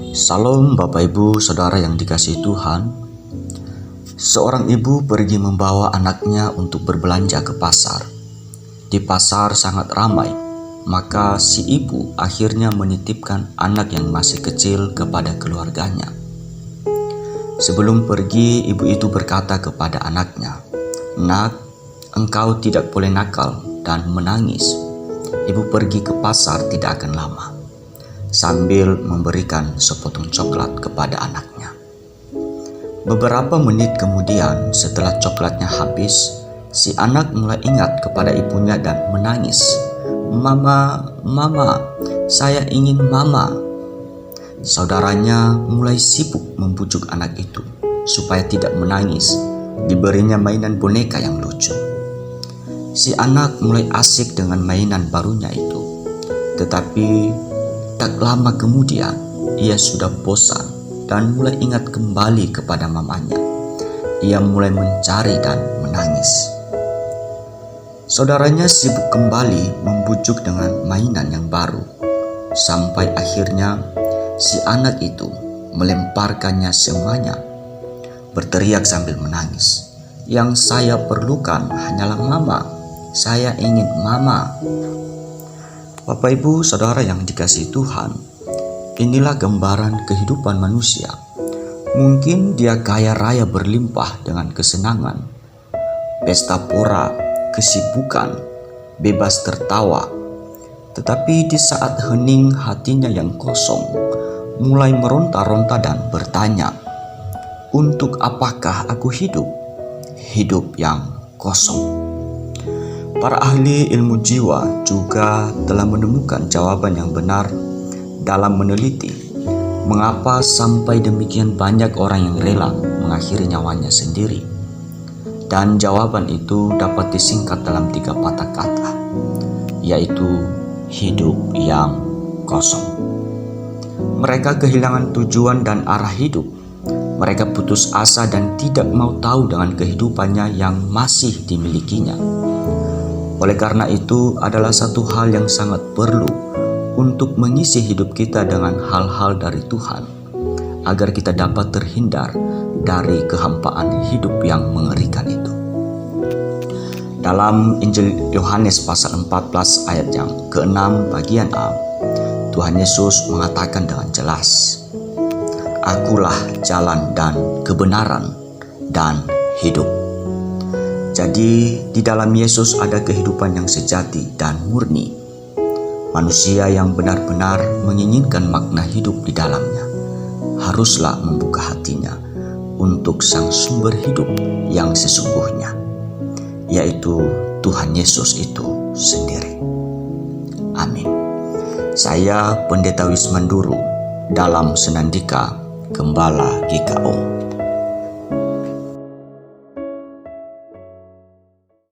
Salam Bapak Ibu Saudara yang dikasihi Tuhan. Seorang ibu pergi membawa anaknya untuk berbelanja ke pasar. Di pasar sangat ramai, maka si ibu akhirnya menitipkan anak yang masih kecil kepada keluarganya. Sebelum pergi, ibu itu berkata kepada anaknya, "Nak, engkau tidak boleh nakal dan menangis. Ibu pergi ke pasar tidak akan lama," sambil memberikan sepotong coklat kepada anaknya. Beberapa menit kemudian, setelah coklatnya habis, si anak mulai ingat kepada ibunya dan menangis. "Mama, mama, saya ingin mama." Saudaranya mulai sibuk membujuk anak itu supaya tidak menangis. Diberinya mainan boneka yang lucu. Si anak mulai asik dengan mainan barunya itu. Tetapi tak lama kemudian, ia sudah bosan dan mulai ingat kembali kepada mamanya. Ia mulai mencari dan menangis. Saudaranya sibuk kembali membujuk dengan mainan yang baru. Sampai akhirnya si anak itu melemparkannya semuanya, berteriak sambil menangis, "Yang saya perlukan hanyalah mama. Saya ingin mama." Bapak Ibu Saudara yang dikasihi Tuhan, inilah gambaran kehidupan manusia. Mungkin dia kaya raya berlimpah dengan kesenangan, pesta pora, kesibukan, bebas tertawa. Tetapi di saat hening hatinya yang kosong, mulai meronta-ronta dan bertanya, "Untuk apakah aku hidup? Hidup yang kosong." Para ahli ilmu jiwa juga telah menemukan jawaban yang benar dalam meneliti mengapa sampai demikian banyak orang yang rela mengakhiri nyawanya sendiri. Dan jawaban itu dapat disingkat dalam 3 patah kata, yaitu hidup yang kosong. Mereka kehilangan tujuan dan arah hidup. Mereka putus asa dan tidak mau tahu dengan kehidupannya yang masih dimilikinya. Oleh karena itu, adalah satu hal yang sangat perlu untuk mengisi hidup kita dengan hal-hal dari Tuhan, agar kita dapat terhindar dari kehampaan hidup yang mengerikan itu. Dalam Injil Yohanes pasal 14 ayat yang ke-6 bagian A, Tuhan Yesus mengatakan dengan jelas, "Akulah jalan dan kebenaran dan hidup." Jadi di dalam Yesus ada kehidupan yang sejati dan murni. Manusia yang benar-benar menginginkan makna hidup di dalamnya haruslah membuka hatinya untuk Sang sumber hidup yang sesungguhnya, yaitu Tuhan Yesus itu sendiri. Amin. Saya Pendeta Wismanduru dalam Senandika Gembala GKO.